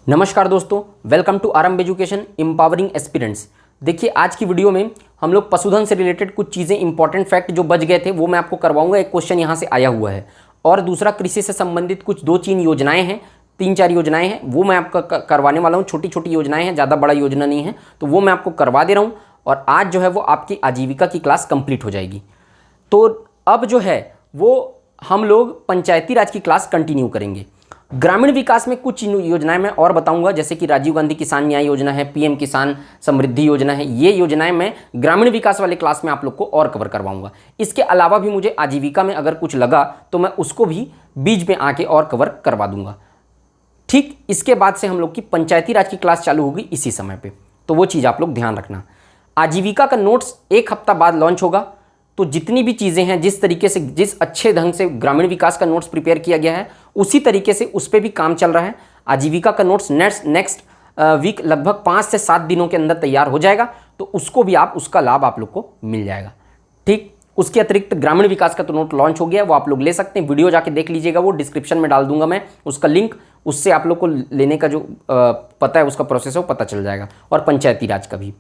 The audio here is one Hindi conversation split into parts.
नमस्कार दोस्तों, वेलकम टू आरंभ एजुकेशन एम्पावरिंग एस्पिरेंट्स। देखिए, आज की वीडियो में हम लोग पशुधन से रिलेटेड कुछ चीज़ें इंपॉर्टेंट फैक्ट जो बच गए थे वो मैं आपको करवाऊंगा। एक क्वेश्चन यहाँ से आया हुआ है और दूसरा कृषि से संबंधित कुछ तीन चार योजनाएं हैं वो मैं आपको करवाने वाला हूँ। छोटी छोटी योजनाएं हैं, ज़्यादा बड़ा योजना नहीं है, तो वो मैं आपको करवा दे रहा हूँ। और आज जो है वो आपकी आजीविका की क्लास कंप्लीट हो जाएगी। तो अब जो है वो हम लोग पंचायती राज की क्लास कंटिन्यू करेंगे। ग्रामीण विकास में कुछ योजनाएं मैं और बताऊंगा, जैसे कि राजीव गांधी किसान न्याय योजना है, पीएम किसान समृद्धि योजना है। ये योजनाएं मैं ग्रामीण विकास वाले क्लास में आप लोग को और कवर करवाऊंगा। इसके अलावा भी मुझे आजीविका में अगर कुछ लगा तो मैं उसको भी बीच में आके और कवर करवा दूंगा। ठीक इसके बाद से हम लोग की पंचायती राज की क्लास चालू होगी इसी समय पे, तो वो चीज़ आप लोग ध्यान रखना। आजीविका का नोट्स एक हफ्ता बाद लॉन्च होगा, तो जितनी भी चीज़ें हैं, जिस तरीके से, जिस अच्छे ढंग से ग्रामीण विकास का नोट्स प्रिपेयर किया गया है उसी तरीके से उस पर भी काम चल रहा है। आजीविका का नोट्स नेक्स्ट वीक लगभग 5 से 7 दिनों के अंदर तैयार हो जाएगा, तो उसको भी उसका लाभ आप लोग को मिल जाएगा। ठीक, उसके अतिरिक्त ग्रामीण विकास का तो नोट लॉन्च हो गया है, वो आप लोग ले सकते हैं। वीडियो जाके देख लीजिएगा, वो डिस्क्रिप्शन में डाल दूंगा मैं उसका लिंक, उससे आप लोग को लेने का जो पता है उसका प्रोसेस है वो पता चल जाएगा, और पंचायती राज का भी।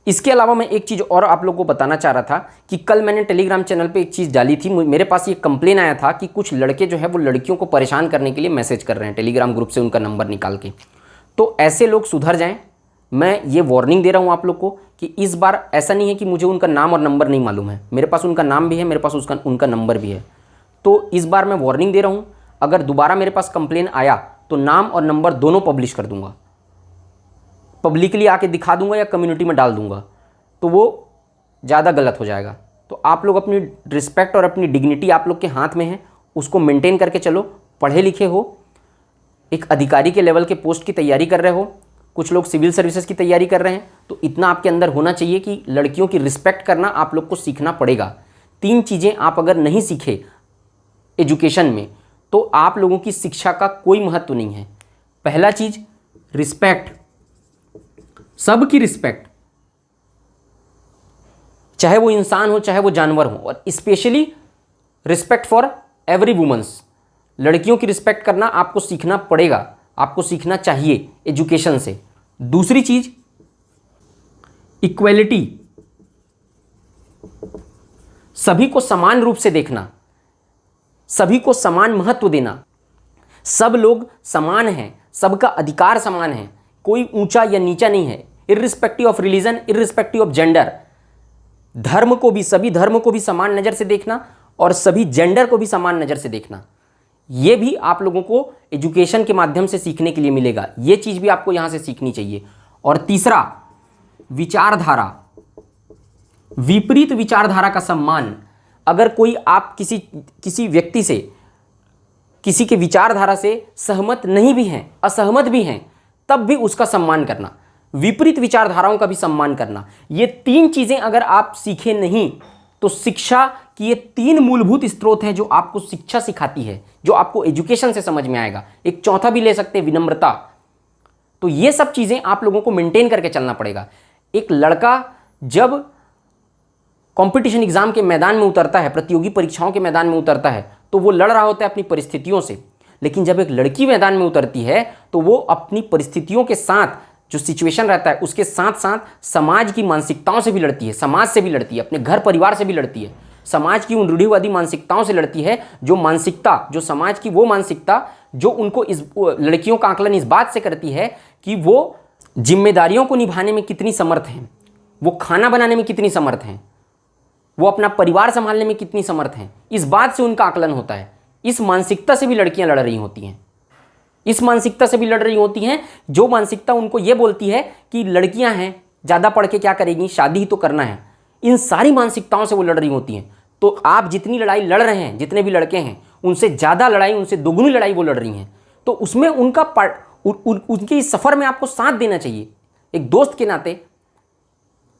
इसके अलावा मैं एक चीज़ और आप लोगों को बताना चाह रहा था कि कल मैंने टेलीग्राम चैनल पे एक चीज़ डाली थी। मेरे पास ये कंप्लेन आया था कि कुछ लड़के जो है वो लड़कियों को परेशान करने के लिए मैसेज कर रहे हैं टेलीग्राम ग्रुप से उनका नंबर निकाल के। तो ऐसे लोग सुधर जाएं, मैं ये वार्निंग दे रहा हूँ आप लोग को कि इस बार ऐसा नहीं है कि मुझे उनका नाम और नंबर नहीं मालूम है। मेरे पास उनका नाम भी है, मेरे पास उनका नंबर भी है। तो इस बार मैं वार्निंग दे रहा हूँ, अगर दोबारा मेरे पास कंप्लेन आया तो नाम और नंबर दोनों पब्लिश कर दूंगा, पब्लिकली आके दिखा दूंगा या कम्युनिटी में डाल दूंगा, तो वो ज़्यादा गलत हो जाएगा। तो आप लोग अपनी रिस्पेक्ट और अपनी डिग्निटी आप लोग के हाथ में है, उसको मेंटेन करके चलो। पढ़े लिखे हो, एक अधिकारी के लेवल के पोस्ट की तैयारी कर रहे हो, कुछ लोग सिविल सर्विसेज की तैयारी कर रहे हैं, तो इतना आपके अंदर होना चाहिए कि लड़कियों की रिस्पेक्ट करना आप लोग को सीखना पड़ेगा। 3 चीज़ें आप अगर नहीं सीखे एजुकेशन में तो आप लोगों की शिक्षा का कोई महत्व नहीं है। पहला चीज़ रिस्पेक्ट, सबकी रिस्पेक्ट, चाहे वो इंसान हो चाहे वो जानवर हो, और specially respect for every womens. लड़कियों की रिस्पेक्ट करना आपको सीखना पड़ेगा, आपको सीखना चाहिए एजुकेशन से। दूसरी चीज इक्वलिटी, सभी को समान रूप से देखना, सभी को समान महत्व देना। सब लोग समान हैं, सबका अधिकार समान है, कोई ऊंचा या नीचा नहीं है। Irrespective of religion, irrespective of gender, धर्म को भी, सभी धर्म को भी समान नज़र से देखना और सभी जेंडर को भी समान नज़र से देखना। ये भी आप लोगों को एजुकेशन के माध्यम से सीखने के लिए मिलेगा। ये चीज़ भी आपको यहाँ से सीखनी चाहिए। और तीसरा विचारधारा, विपरीत विचारधारा का सम्मान। अगर कोई आप किसी व्यक्ति से, किसी के विचारधारा से सहमत नहीं भी हैं, असहमत भी हैं, तब भी उसका सम्मान करना, विपरीत विचारधाराओं का भी सम्मान करना। ये 3 चीज़ें अगर आप सीखे नहीं तो शिक्षा की ये 3 मूलभूत स्रोत हैं जो आपको शिक्षा सिखाती है, जो आपको एजुकेशन से समझ में आएगा। एक चौथा भी ले सकते हैं, विनम्रता। तो ये सब चीज़ें आप लोगों को मेंटेन करके चलना पड़ेगा। एक लड़का जब कंपटीशन एग्जाम के मैदान में उतरता है, प्रतियोगी परीक्षाओं के मैदान में उतरता है, तो वो लड़ रहा होता है अपनी परिस्थितियों से। लेकिन जब एक लड़की मैदान में उतरती है तो वो अपनी परिस्थितियों के साथ, जो सिचुएशन रहता है उसके साथ साथ समाज की मानसिकताओं से भी लड़ती है, समाज से भी लड़ती है, अपने घर परिवार से भी लड़ती है, समाज की उन रूढ़िवादी मानसिकताओं से लड़ती है, जो मानसिकता, जो समाज की वो मानसिकता जो उनको, इस लड़कियों का आकलन इस बात से करती है कि वो जिम्मेदारियों को निभाने में कितनी समर्थ हैं, वो खाना बनाने में कितनी समर्थ हैं, वो अपना परिवार संभालने में कितनी समर्थ हैं। इस बात से उनका आकलन होता है। इस मानसिकता से भी लड़कियां लड़ रही होती हैं, इस मानसिकता से भी लड़ रही होती हैं, जो मानसिकता उनको ये बोलती है कि लड़कियां हैं, ज़्यादा पढ़ के क्या करेंगी, शादी ही तो करना है। इन सारी मानसिकताओं से वो लड़ रही होती हैं। तो आप जितनी लड़ाई लड़ रहे हैं, जितने भी लड़के हैं, उनसे ज़्यादा लड़ाई, उनसे दोगुनी लड़ाई वो लड़ रही हैं। तो उसमें उनका उनके इस सफ़र में आपको साथ देना चाहिए। एक दोस्त के नाते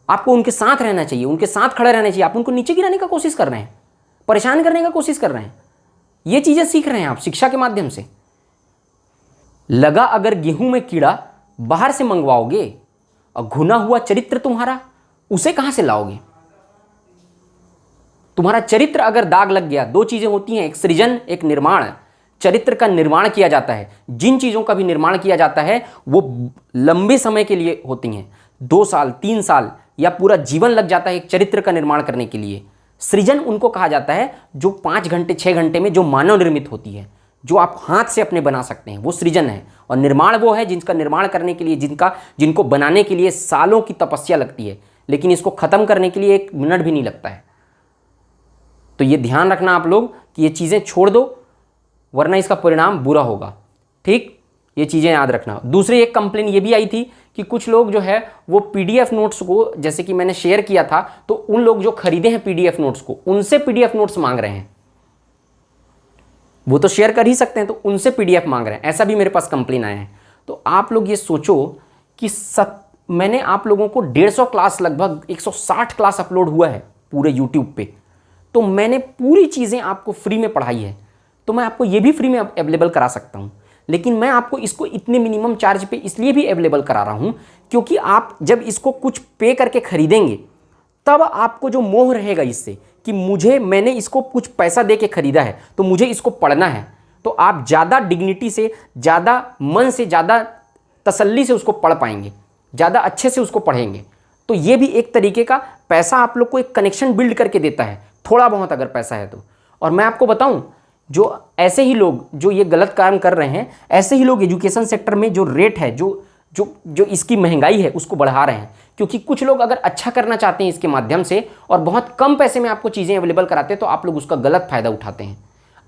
आपको उनके साथ रहना चाहिए, उनके साथ खड़े रहना चाहिए। आप उनको नीचे गिराने का कोशिश कर रहे हैं, परेशान करने का कोशिश कर रहे हैं। ये चीज़ें सीख रहे हैं आप शिक्षा के माध्यम से। लगा अगर गेहूं में कीड़ा, बाहर से मंगवाओगे, और घुना हुआ चरित्र तुम्हारा, उसे कहां से लाओगे। तुम्हारा चरित्र अगर दाग लग गया, 2 चीजें होती हैं, एक सृजन, एक निर्माण। चरित्र का निर्माण किया जाता है, जिन चीज़ों का भी निर्माण किया जाता है वो लंबे समय के लिए होती हैं। 2 साल 3 साल या पूरा जीवन लग जाता है एक चरित्र का निर्माण करने के लिए। सृजन उनको कहा जाता है जो 5 घंटे 6 घंटे में जो मानव निर्मित होती है, जो आप हाथ से अपने बना सकते हैं, वो सृजन है। और निर्माण वो है जिनका निर्माण करने के लिए, जिनको बनाने के लिए सालों की तपस्या लगती है, लेकिन इसको ख़त्म करने के लिए 1 मिनट भी नहीं लगता है। तो ये ध्यान रखना आप लोग कि ये चीज़ें छोड़ दो, वरना इसका परिणाम बुरा होगा। ठीक, ये चीज़ें याद रखना। दूसरी एक कंप्लेन ये भी आई थी कि कुछ लोग जो है वो पीडीएफ नोट्स को, जैसे कि मैंने शेयर किया था, तो उन लोग जो खरीदे हैं पीडीएफ नोट्स को, उनसे पीडीएफ नोट्स मांग रहे हैं। वो तो शेयर कर ही सकते हैं, तो उनसे पीडीएफ मांग रहे हैं, ऐसा भी मेरे पास कंप्लेन आया है। तो आप लोग ये सोचो कि मैंने आप लोगों को 150 क्लास, लगभग 160 क्लास अपलोड हुआ है पूरे यूट्यूब पे, तो मैंने पूरी चीज़ें आपको फ्री में पढ़ाई है, तो मैं आपको ये भी फ्री में अवेलेबल करा सकता हूँ। लेकिन मैं आपको इसको इतने मिनिमम चार्ज पे इसलिए भी अवेलेबल करा रहा हूँ क्योंकि आप जब इसको कुछ पे करके खरीदेंगे तब आपको जो मोह रहेगा इससे कि मैंने इसको कुछ पैसा दे के खरीदा है तो मुझे इसको पढ़ना है, तो आप ज़्यादा डिग्निटी से, ज़्यादा मन से, ज़्यादा तसल्ली से उसको पढ़ पाएंगे, ज़्यादा अच्छे से उसको पढ़ेंगे। तो ये भी एक तरीके का पैसा आप लोग को एक कनेक्शन बिल्ड करके देता है, थोड़ा बहुत अगर पैसा है तो। और मैं आपको बताऊं, जो ऐसे ही लोग जो ये गलत काम कर रहे हैं, ऐसे ही लोग एजुकेशन सेक्टर में जो रेट है, जो इसकी महंगाई है उसको बढ़ा रहे हैं। क्योंकि कुछ लोग अगर अच्छा करना चाहते हैं इसके माध्यम से और बहुत कम पैसे में आपको चीज़ें अवेलेबल कराते हैं, तो आप लोग उसका गलत फ़ायदा उठाते हैं।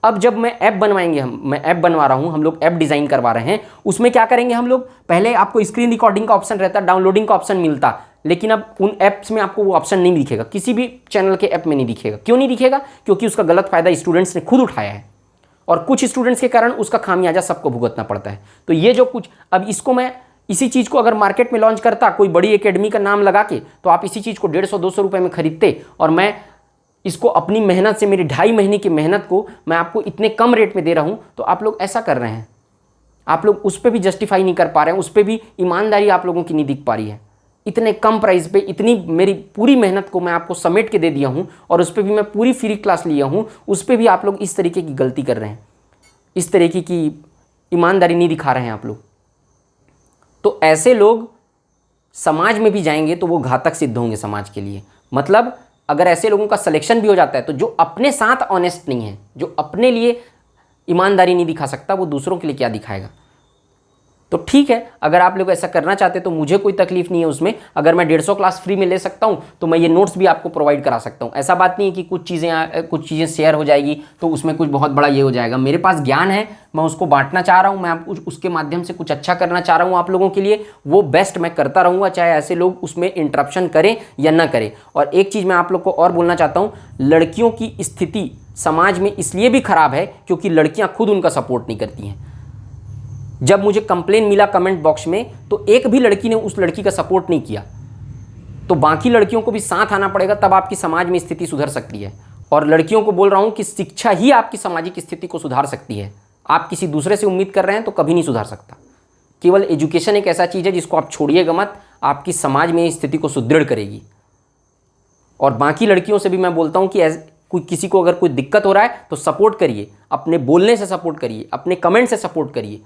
अब जब मैं ऐप बनवाएंगे, मैं ऐप बनवा रहा हूँ, हम लोग ऐप डिज़ाइन करवा रहे हैं, उसमें क्या करेंगे हम लोग, पहले आपको स्क्रीन रिकॉर्डिंग का ऑप्शन रहता, डाउनलोडिंग का ऑप्शन मिलता, लेकिन अब उन ऐप्स में आपको वो ऑप्शन नहीं दिखेगा, किसी भी चैनल के ऐप में नहीं दिखेगा। क्यों नहीं दिखेगा? क्योंकि उसका गलत फ़ायदा स्टूडेंट्स ने खुद उठाया है और कुछ स्टूडेंट्स के कारण उसका खामियाजा सबको भुगतना पड़ता है। तो ये जो कुछ, अब इसको मैं इसी चीज़ को अगर मार्केट में लॉन्च करता, कोई बड़ी एकेडमी का नाम लगा के, तो आप इसी चीज़ को 150-200 रुपये में खरीदते और मैं इसको अपनी मेहनत से, मेरी 2.5 महीने की मेहनत को मैं आपको इतने कम रेट में दे रहा हूँ। तो आप लोग ऐसा कर रहे हैं, आप लोग उस पर भी जस्टिफाई नहीं कर पा रहे हैं, उस पर भी ईमानदारी आप लोगों की नहीं दिख पा रही है। इतने कम प्राइस पे इतनी मेरी पूरी मेहनत को मैं आपको समेट के दे दिया हूँ और उस पर भी मैं पूरी फ्री क्लास लिया हूँ, उस पर भी आप लोग इस तरीके की गलती कर रहे हैं, इस तरीके की ईमानदारी नहीं दिखा रहे हैं आप लोग। तो ऐसे लोग समाज में भी जाएंगे तो वो घातक सिद्ध होंगे समाज के लिए। मतलब अगर ऐसे लोगों का सिलेक्शन भी हो जाता है तो जो अपने साथ ऑनेस्ट नहीं है, जो अपने लिए ईमानदारी नहीं दिखा सकता, वो दूसरों के लिए क्या दिखाएगा। तो ठीक है, अगर आप लोग ऐसा करना चाहते तो मुझे कोई तकलीफ नहीं है उसमें। अगर मैं 150 क्लास फ्री में ले सकता हूं तो मैं ये नोट्स भी आपको प्रोवाइड करा सकता हूं। ऐसा बात नहीं है कि कुछ चीज़ें शेयर हो जाएगी तो उसमें कुछ बहुत बड़ा ये हो जाएगा। मेरे पास ज्ञान है, मैं उसको बांटना चाह रहा हूं, मैं आप उसके माध्यम से कुछ अच्छा करना चाह रहा हूं आप लोगों के लिए। वो बेस्ट मैं करता रहूँगा, चाहे ऐसे लोग उसमें इंटरप्शन करें या ना करें। और एक चीज़ मैं आप लोग को और बोलना चाहता हूँ, लड़कियों की स्थिति समाज में इसलिए भी खराब है क्योंकि लड़कियाँ खुद उनका सपोर्ट नहीं करती हैं। जब मुझे कंप्लेन मिला कमेंट बॉक्स में तो एक भी लड़की ने उस लड़की का सपोर्ट नहीं किया। तो बाकी लड़कियों को भी साथ आना पड़ेगा, तब आपकी समाज में स्थिति सुधर सकती है। और लड़कियों को बोल रहा हूं कि शिक्षा ही आपकी सामाजिक स्थिति को सुधार सकती है। आप किसी दूसरे से उम्मीद कर रहे हैं तो कभी नहीं सुधार सकता। केवल एजुकेशन एक ऐसा चीज़ है जिसको आप छोड़िएगा मत, आपकी समाज में स्थिति को सुदृढ़ करेगी। और बाकी लड़कियों से भी मैं बोलता हूँ कि किसी को अगर कोई दिक्कत हो रहा है तो सपोर्ट करिए, अपने बोलने से सपोर्ट करिए, अपने कमेंट से सपोर्ट करिए,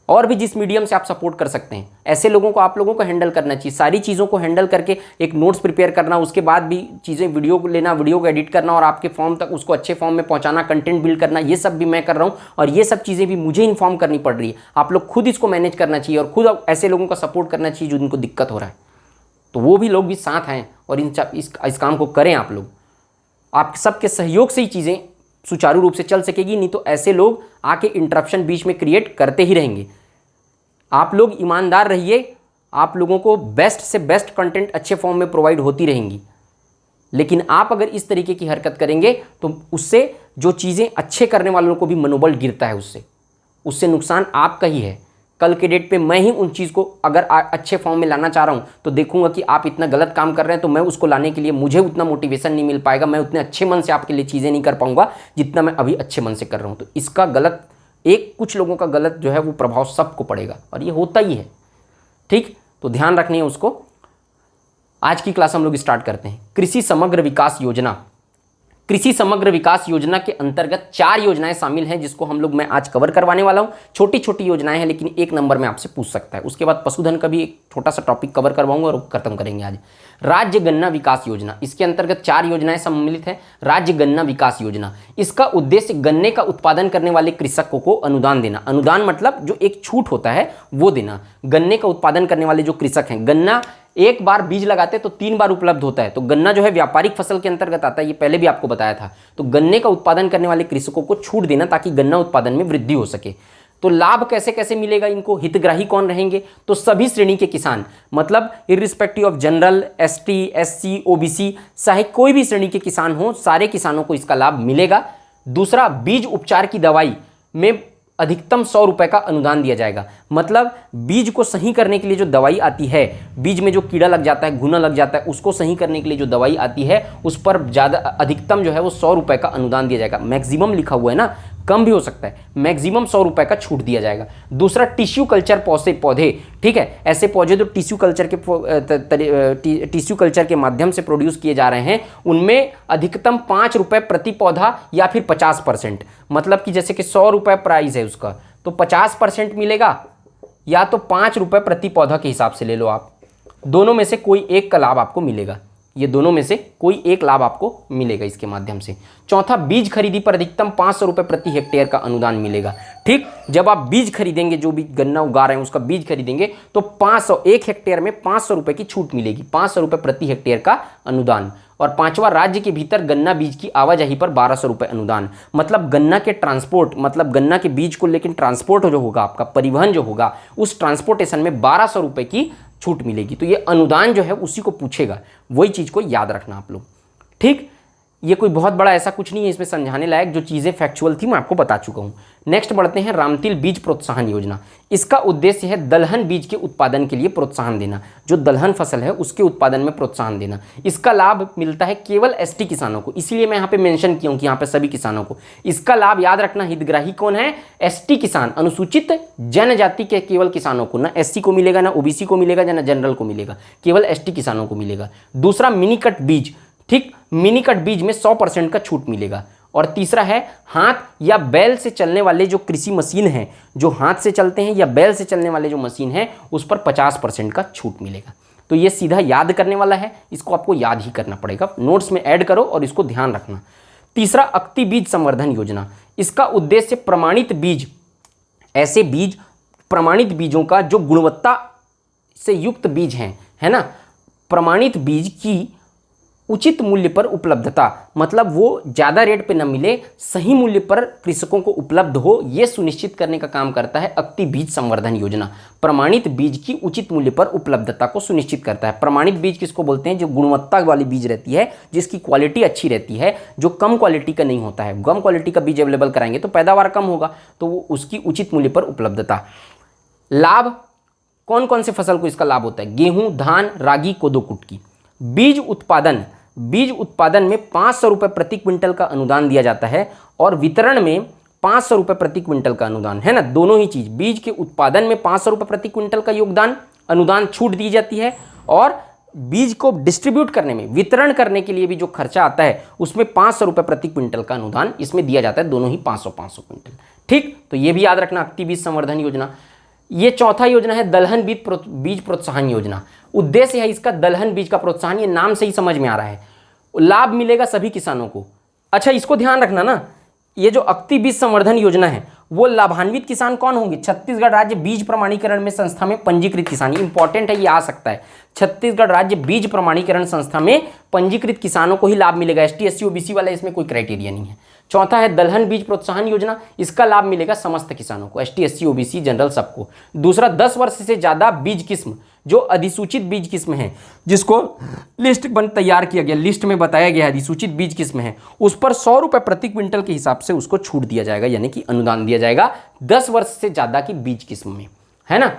और भी जिस मीडियम से आप सपोर्ट कर सकते हैं। ऐसे लोगों को आप लोगों को हैंडल करना चाहिए। सारी चीज़ों को हैंडल करके एक नोट्स प्रिपेयर करना, उसके बाद भी चीज़ें वीडियो को लेना, वीडियो को एडिट करना और आपके फॉर्म तक उसको अच्छे फॉर्म में पहुंचाना, कंटेंट बिल्ड करना, ये सब भी मैं कर रहा हूँ। और ये सब चीज़ें भी मुझे इन्फॉर्म करनी पड़ रही है। आप लोग खुद इसको मैनेज करना चाहिए और खुद ऐसे लोगों का सपोर्ट करना चाहिए जो जिनको दिक्कत हो रहा है। तो वो भी लोग भी साथ आएँ और इस काम को करें। आप लोग, आप सबके सहयोग से ही चीज़ें सुचारू रूप से चल सकेगी, नहीं तो ऐसे लोग आके इंटरप्शन बीच में क्रिएट करते ही रहेंगे। आप लोग ईमानदार रहिए, आप लोगों को बेस्ट से बेस्ट कंटेंट अच्छे फॉर्म में प्रोवाइड होती रहेंगी। लेकिन आप अगर इस तरीके की हरकत करेंगे तो उससे जो चीज़ें अच्छे करने वालों को भी मनोबल गिरता है, उससे नुकसान आपका ही है। कल के डेट पे मैं ही उन चीज़ को अगर अच्छे फॉर्म में लाना चाह रहा हूँ तो देखूंगा कि आप इतना गलत काम कर रहे हैं, तो मैं उसको लाने के लिए मुझे उतना मोटिवेशन नहीं मिल पाएगा, मैं उतने अच्छे मन से आपके लिए चीज़ें नहीं कर पाऊंगा जितना मैं अभी अच्छे मन से कर रहा हूँ। तो इसका गलत, कुछ लोगों का गलत जो है वो प्रभाव सबको पड़ेगा और ये होता ही है। ठीक, तो ध्यान रखनी है उसको। आज की क्लास हम लोग स्टार्ट करते हैं। कृषि समग्र विकास योजना कृषि समग्र विकास योजना के अंतर्गत 4 योजनाएं शामिल हैं जिसको हम लोग मैं आज कवर करवाने वाला हूं। छोटी छोटी योजनाएं हैं लेकिन 1 नंबर में आपसे पूछ सकता है। उसके बाद पशुधन का भी एक छोटा सा टॉपिक कवर करवाऊंगा और खत्म करेंगे आज। राज्य गन्ना विकास योजना, इसके अंतर्गत 4 योजनाएं सम्मिलित है। राज्य गन्ना विकास योजना, इसका उद्देश्य गन्ने का उत्पादन करने वाले कृषकों को अनुदान देना। अनुदान मतलब जो एक छूट होता है वो देना। गन्ने का उत्पादन करने वाले जो कृषक हैं, गन्ना एक बार बीज लगाते हैं तो 3 बार उपलब्ध होता है, तो गन्ना जो है व्यापारिक फसल के अंतर्गत आता है, ये पहले भी आपको बताया था। तो गन्ने का उत्पादन करने वाले कृषकों को छूट देना ताकि गन्ना उत्पादन में वृद्धि हो सके। तो लाभ कैसे कैसे मिलेगा इनको, हितग्राही कौन रहेंगे, तो सभी श्रेणी के किसान, मतलब irrespective of general, ST, SC, OBC, चाहे कोई भी श्रेणी के किसान हो, सारे किसानों को इसका लाभ मिलेगा। दूसरा, बीज उपचार की दवाई में अधिकतम 100 रुपए का अनुदान दिया जाएगा। मतलब बीज को सही करने के लिए जो दवाई आती है, बीज में जो कीड़ा लग जाता है, घुना लग जाता है, उसको सही करने के लिए जो दवाई आती है उस पर ज़्यादा अधिकतम जो है वो 100 रुपए का अनुदान दिया जाएगा। मैक्सिमम लिखा हुआ है ना, कम भी हो सकता है, मैक्सिमम 100 रुपए का छूट दिया जाएगा। दूसरा, टिश्यू कल्चर पौधे, ठीक है, ऐसे पौधे जो टिश्यू कल्चर के माध्यम से प्रोड्यूस किए जा रहे हैं, उनमें अधिकतम 5 रुपए प्रति पौधा या फिर 50%, मतलब कि जैसे कि 100 रुपए प्राइस है उसका, तो 50% मिलेगा या तो 5 रुपए प्रति पौधा के हिसाब से ले लो आप। दोनों में से कोई एक का लाभ आपको मिलेगा, ये दोनों में से कोई एक लाभ आपको मिलेगा इसके माध्यम से। चौथा, बीज खरीदी पर अधिकतम 500 रुपये प्रति हेक्टेयर का अनुदान मिलेगा। ठीक, जब आप बीज खरीदेंगे, जो भी गन्ना उगा रहे हैं उसका बीज खरीदेंगे तो 500, 1 हेक्टेयर में 500 रुपये की छूट मिलेगी, 500 रुपये प्रति हेक्टेयर का अनुदान। और पांचवा, राज्य के भीतर गन्ना बीज की आवाजाही पर 1200 रुपये अनुदान। मतलब गन्ना के ट्रांसपोर्ट, मतलब गन्ना के बीज को लेकिन ट्रांसपोर्ट जो होगा आपका, परिवहन जो होगा, उस ट्रांसपोर्टेशन में 1200 रुपये की छूट मिलेगी। तो ये अनुदान जो है उसी को पूछेगा, वही चीज़ को याद रखना आप लोग। ठीक, ये कोई बहुत बड़ा ऐसा कुछ नहीं है इसमें समझाने लायक, जो चीज़ें फैक्चुअल थी मैं आपको बता चुका हूँ। नेक्स्ट बढ़ते हैं, रामतिल बीज प्रोत्साहन योजना। इसका उद्देश्य है दलहन बीज के उत्पादन के लिए प्रोत्साहन देना। जो दलहन फसल है उसके उत्पादन में प्रोत्साहन देना। इसका लाभ मिलता है केवल एसटी किसानों को, इसीलिए मैं यहाँ पे मेंशन किया हूँ कि यहाँ पे सभी किसानों को इसका लाभ। याद रखना, हितग्राही कौन है, एसटी किसान, अनुसूचित जनजाति के केवल किसानों को, ना एससी को मिलेगा, ना ओबीसी को मिलेगा, ना जनरल को मिलेगा, केवल एसटी किसानों को मिलेगा। दूसरा, मिनी कट बीज, ठीक, मिनी कट बीज में 100% का छूट मिलेगा। और तीसरा है, हाथ या बैल से चलने वाले जो कृषि मशीन हैं, जो हाथ से चलते हैं या बैल से चलने वाले जो मशीन हैं, उस पर 50% का छूट मिलेगा। तो ये सीधा याद करने वाला है, इसको आपको याद ही करना पड़ेगा, नोट्स में ऐड करो और इसको ध्यान रखना। तीसरा, अक्ति बीज संवर्धन योजना। इसका उद्देश्य प्रमाणित बीज, ऐसे बीज, प्रमाणित बीजों का जो गुणवत्ता से युक्त बीज हैं, है ना, प्रमाणित बीज की उचित मूल्य पर उपलब्धता, मतलब वो ज़्यादा रेट पे न मिले, सही मूल्य पर कृषकों को उपलब्ध हो, ये सुनिश्चित करने का काम करता है अक्ति बीज संवर्धन योजना। प्रमाणित बीज की उचित मूल्य पर उपलब्धता को सुनिश्चित करता है। प्रमाणित बीज किसको बोलते हैं, जो गुणवत्ता वाली बीज रहती है, जिसकी क्वालिटी अच्छी रहती है, जो कम क्वालिटी का नहीं होता है। कम क्वालिटी का बीज अवेलेबल कराएंगे तो पैदावार कम होगा, तो वो उसकी उचित मूल्य पर उपलब्धता। लाभ, कौन कौन से फसल को इसका लाभ होता है, गेहूँ, धान, रागी, कोदो, कुटकी। बीज उत्पादन में 500 रुपये प्रति क्विंटल का अनुदान दिया जाता है और वितरण में 500 रुपये प्रति क्विंटल का अनुदान, है ना, दोनों ही चीज़। बीज के उत्पादन में 500 रुपये प्रति क्विंटल का योगदान, अनुदान, छूट दी जाती है, और बीज को डिस्ट्रीब्यूट करने में, वितरण करने के लिए भी जो खर्चा आता है उसमें 500 रुपये प्रति क्विंटल का अनुदान इसमें दिया जाता है, दोनों ही 500-500 क्विंटल। ठीक, तो ये भी याद रखना, अक्ति बीज संवर्धन योजना। ये चौथा योजना है दलहन बीज प्रोत्साहन योजना। उद्देश्य है इसका दलहन बीज का प्रोत्साहन, ये नाम से ही समझ में आ रहा है, लाभ मिलेगा सभी किसानों को। अच्छा, इसको ध्यान रखना ना, ये जो अक्ति बीज संवर्धन योजना है वो लाभान्वित किसान कौन होंगे, छत्तीसगढ़ राज्य बीज प्रमाणीकरण में संस्था में पंजीकृत किसान। इंपॉर्टेंट है, ये आ सकता है, छत्तीसगढ़ राज्य बीज प्रमाणीकरण संस्था में पंजीकृत किसानों को ही लाभ मिलेगा, एसटी, एससी, ओबीसी वाला इसमें कोई क्राइटेरिया नहीं है। चौथा है दलहन बीज प्रोत्साहन योजना, इसका लाभ मिलेगा समस्त किसानों को, एसटी, एससी, ओबीसी, जनरल, सबको। दूसरा, 10 वर्ष से ज़्यादा बीज किस्म, जो अधिसूचित बीज किस्म है, जिसको लिस्ट तैयार किया गया, लिस्ट में बताया गया है अधिसूचित बीज किस्म है, उस पर 100 रुपये प्रति क्विंटल के हिसाब से उसको छूट दिया जाएगा, यानी कि अनुदान दिया जाएगा 10 वर्ष से ज़्यादा की बीज किस्म में, है ना।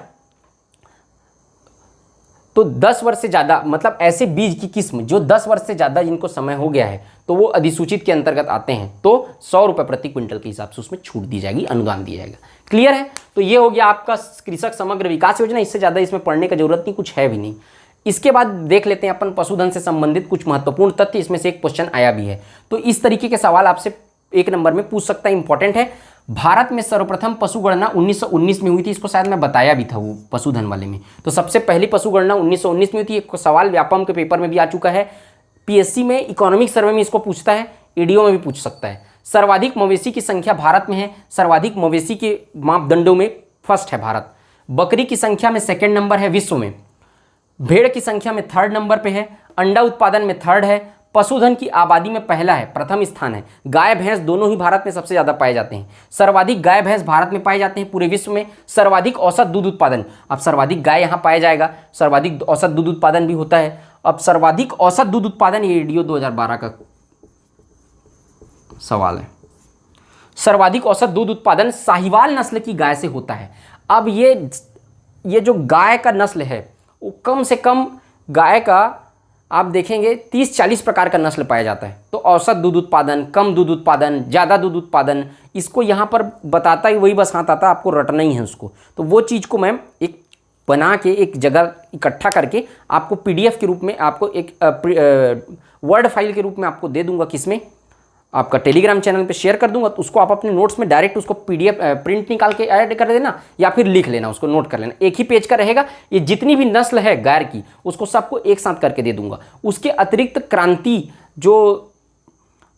तो 10 वर्ष से ज़्यादा मतलब ऐसे बीज की किस्म जो 10 वर्ष से ज़्यादा जिनको समय हो गया है, तो वो अधिसूचित के अंतर्गत आते हैं, तो 100 रुपये प्रति क्विंटल के हिसाब से उसमें छूट दी जाएगी, अनुदान दिया जाएगा। क्लियर है, तो ये हो गया आपका कृषक समग्र विकास योजना। इससे ज़्यादा इसमें पढ़ने का जरूरत नहीं, कुछ है भी नहीं। इसके बाद देख लेते हैं अपन पशुधन से संबंधित कुछ महत्वपूर्ण तथ्य, इसमें से एक क्वेश्चन आया भी है। तो इस तरीके के सवाल आपसे 1 नंबर में पूछ सकता है, इंपॉर्टेंट है। भारत में सर्वप्रथम पशु गणना 1919 में हुई थी, इसको शायद मैं बताया भी था वो पशुधन वाले में। तो सबसे पहली पशु गणना 1919 में हुई थी। एक सवाल व्यापम के पेपर में भी आ चुका है, पीएससी में इकोनॉमिक सर्वे में इसको पूछता है, ईडीओ में भी पूछ सकता है। सर्वाधिक मवेशी की संख्या भारत में है, सर्वाधिक मवेशी के मापदंडों में फर्स्ट है भारत। बकरी की संख्या में 2nd नंबर है विश्व में। भेड़ की संख्या में 3rd नंबर पे है। अंडा उत्पादन में 3rd है। पशुधन की आबादी में पहला है, प्रथम स्थान है। गाय भैंस दोनों ही भारत में सबसे ज़्यादा पाए जाते हैं। सर्वाधिक गाय भैंस भारत में पाए जाते हैं पूरे विश्व में। सर्वाधिक औसत दूध उत्पादन, अब सर्वाधिक गाय यहाँ पाया जाएगा, सर्वाधिक औसत दूध उत्पादन भी होता है। अब सर्वाधिक औसत दूध उत्पादन, ये ईडीओ 2012 का सवाल है। सर्वाधिक औसत दूध उत्पादन साहिवाल नस्ल की गाय से होता है। अब ये जो गाय का नस्ल है वो कम से कम गाय का आप देखेंगे 30-40 प्रकार का नस्ल पाया जाता है। तो औसत दूध उत्पादन, कम दूध उत्पादन, ज़्यादा दूध उत्पादन, इसको यहाँ पर बताता ही वही बस हाथ आता, आपको रटना ही है उसको। तो वो चीज़ को मैं एक बना के एक जगह इकट्ठा करके आपको पीडीएफ के रूप में, आपको एक वर्ड फाइल के रूप में आपको दे दूंगा, किसमें, आपका टेलीग्राम चैनल पे शेयर कर दूंगा। तो उसको आप अपने नोट्स में डायरेक्ट उसको पीडीएफ प्रिंट निकाल के ऐड कर देना, या फिर लिख लेना, उसको नोट कर लेना। एक ही पेज का रहेगा, ये जितनी भी नस्ल है गाय की उसको सबको एक साथ करके दे दूंगा। उसके अतिरिक्त क्रांति, जो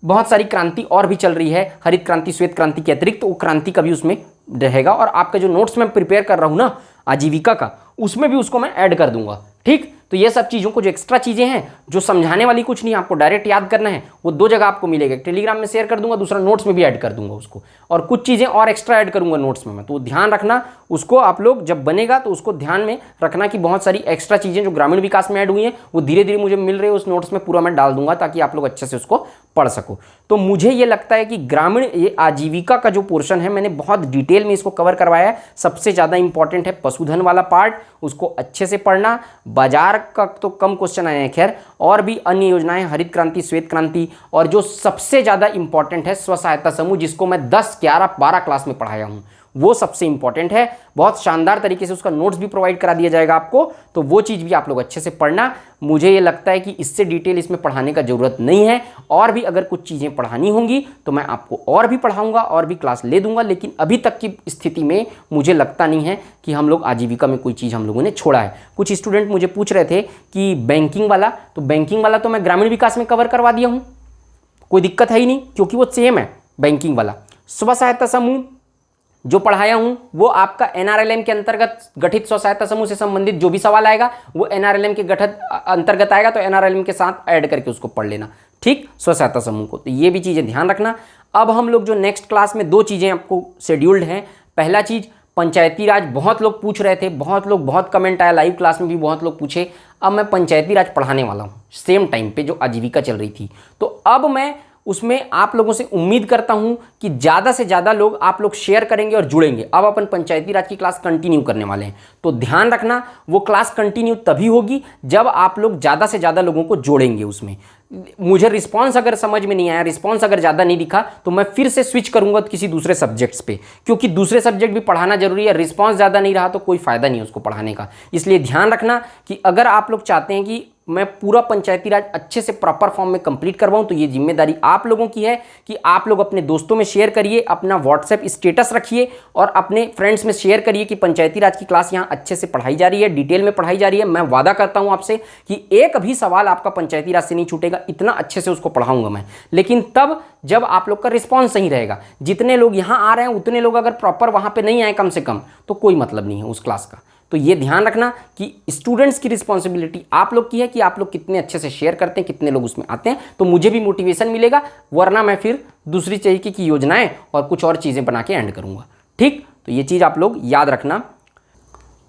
बहुत सारी क्रांति और भी चल रही है, हरित क्रांति, श्वेत क्रांति के अतिरिक्त वो क्रांति का भी उसमें रहेगा। और आपका जो नोट्स मैं प्रिपेयर कर रहा हूँ ना आजीविका का, उसमें भी उसको मैं ऐड कर दूंगा। ठीक, तो ये सब चीज़ों को, जो एक्स्ट्रा चीज़ें हैं जो समझाने वाली कुछ नहीं, आपको डायरेक्ट याद करना है, वो 2 जगह आपको मिलेगा। टेलीग्राम में शेयर कर दूंगा, दूसरा नोट्स में भी ऐड कर दूंगा उसको, और कुछ चीज़ें और एक्स्ट्रा ऐड करूंगा नोट्स में मैं। तो ध्यान रखना उसको, आप लोग जब बनेगा तो उसको ध्यान में रखना कि बहुत सारी एक्स्ट्रा चीज़ें जो ग्रामीण विकास में ऐड हुई हैं वो धीरे धीरे मुझे मिल रही है, उस नोट्स में पूरा मैं डाल दूंगा ताकि आप लोग अच्छे से उसको पढ़ सको। तो मुझे ये लगता है कि ग्रामीण ये आजीविका का जो पोर्शन है मैंने बहुत डिटेल में इसको कवर करवाया है। सबसे ज़्यादा इंपॉर्टेंट है पशुधन वाला पार्ट, उसको अच्छे से पढ़ना। बाजार का तो कम क्वेश्चन आए हैं खैर, और भी अन्य योजनाएं, हरित क्रांति, श्वेत क्रांति, और जो सबसे ज़्यादा इंपॉर्टेंट है स्व सहायता समूह, जिसको मैं 10, 11, 12 क्लास में पढ़ाया हूँ, वो सबसे इंपॉर्टेंट है। बहुत शानदार तरीके से उसका नोट्स भी प्रोवाइड करा दिया जाएगा आपको, तो वो चीज़ भी आप लोग अच्छे से पढ़ना। मुझे ये लगता है कि इससे डिटेल इसमें पढ़ाने का ज़रूरत नहीं है, और भी अगर कुछ चीज़ें पढ़ानी होंगी तो मैं आपको और भी पढ़ाऊंगा, और भी क्लास ले दूंगा। लेकिन अभी तक की स्थिति में मुझे लगता नहीं है कि हम लोग आजीविका में कोई चीज़ हम लोगों ने छोड़ा है। कुछ स्टूडेंट मुझे पूछ रहे थे कि बैंकिंग वाला, तो बैंकिंग वाला तो मैं ग्रामीण विकास में कवर करवा दिया हूँ, कोई दिक्कत है ही नहीं, क्योंकि वो सेम है बैंकिंग वाला। स्व सहायता समूह जो पढ़ाया हूं वो आपका एनआरएलएम के अंतर्गत गठित स्व सहायता समूह से संबंधित जो भी सवाल आएगा वो एनआरएलएम के गठित अंतर्गत आएगा, तो एनआरएलएम के साथ ऐड करके उसको पढ़ लेना। ठीक, स्व सहायता समूह को, तो ये भी चीज़ें ध्यान रखना। अब हम लोग जो नेक्स्ट क्लास में 2 चीज़ें आपको शेड्यूल्ड हैं। पहला चीज़ पंचायती राज, बहुत लोग पूछ रहे थे, बहुत लोग, बहुत कमेंट आया, लाइव क्लास में भी बहुत लोग पूछे। अब मैं पंचायती राज पढ़ाने वाला हूँ सेम टाइम पे जो आजीविका चल रही थी। तो अब मैं उसमें आप लोगों से उम्मीद करता हूं कि ज़्यादा से ज़्यादा लोग, आप लोग शेयर करेंगे और जुड़ेंगे। अब अपन पंचायती राज की क्लास कंटिन्यू करने वाले हैं, तो ध्यान रखना वो क्लास कंटिन्यू तभी होगी जब आप लोग ज़्यादा से ज़्यादा लोगों को जोड़ेंगे उसमें। मुझे रिस्पांस अगर समझ में नहीं आया, रिस्पांस अगर ज़्यादा नहीं दिखा, तो मैं फिर से स्विच करूंगा किसी दूसरे सब्जेक्ट्स पे, क्योंकि दूसरे सब्जेक्ट भी पढ़ाना जरूरी है। रिस्पांस ज़्यादा नहीं रहा तो कोई फ़ायदा नहीं है उसको पढ़ाने का। इसलिए ध्यान रखना कि अगर आप लोग चाहते हैं कि मैं पूरा पंचायती राज अच्छे से प्रॉपर फॉर्म में कंप्लीट करवाऊं, तो ये जिम्मेदारी आप लोगों की है कि आप लोग अपने दोस्तों में शेयर करिए, अपना व्हाट्सएप स्टेटस रखिए और अपने फ्रेंड्स में शेयर करिए कि पंचायती राज की क्लास यहाँ अच्छे से पढ़ाई जा रही है, डिटेल में पढ़ाई जा रही है। मैं वादा करता हूँ आपसे कि एक भी सवाल आपका पंचायती राज से नहीं छूटेगा, इतना अच्छे से उसको पढ़ाऊंगा मैं। लेकिन तब जब आप लोग का रिस्पॉन्स सही रहेगा। जितने लोग यहाँ आ रहे हैं उतने लोग अगर प्रॉपर वहाँ पर नहीं आए कम से कम, तो कोई मतलब नहीं है उस क्लास का। तो ये ध्यान रखना कि स्टूडेंट्स की रिस्पॉन्सिबिलिटी आप लोग की है कि आप लोग कितने अच्छे से शेयर करते हैं, कितने लोग उसमें आते हैं, तो मुझे भी मोटिवेशन मिलेगा। वरना मैं फिर दूसरी तरीके की योजनाएं और कुछ और चीज़ें बना के एंड करूँगा। ठीक, तो ये चीज़ आप लोग याद रखना।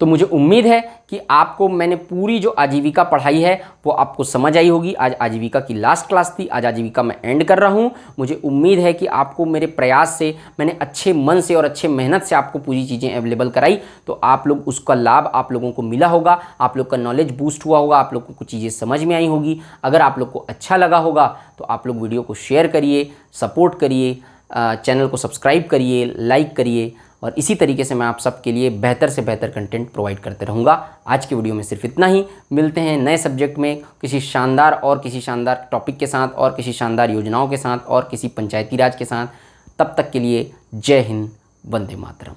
तो मुझे उम्मीद है कि आपको मैंने पूरी जो आजीविका पढ़ाई है वो आपको समझ आई होगी। आज आजीविका की लास्ट क्लास थी, आज आजीविका मैं एंड कर रहा हूँ। मुझे उम्मीद है कि आपको मेरे प्रयास से, मैंने अच्छे मन से और अच्छे मेहनत से आपको पूरी चीज़ें अवेलेबल कराई, तो आप लोग उसका लाभ आप लोगों को मिला होगा, आप लोग का नॉलेज बूस्ट हुआ होगा, आप लोग को कुछ चीज़ें समझ में आई होगी। अगर आप लोग को अच्छा लगा होगा तो आप लोग वीडियो को शेयर करिए, सपोर्ट करिए, चैनल को सब्सक्राइब करिए, लाइक करिए और इसी तरीके से मैं आप सबके लिए बेहतर से बेहतर कंटेंट प्रोवाइड करते रहूँगा। आज की वीडियो में सिर्फ इतना ही। मिलते हैं नए सब्जेक्ट में किसी शानदार टॉपिक के साथ और किसी शानदार योजनाओं के साथ और किसी पंचायती राज के साथ। तब तक के लिए जय हिंद, वंदे मातरम।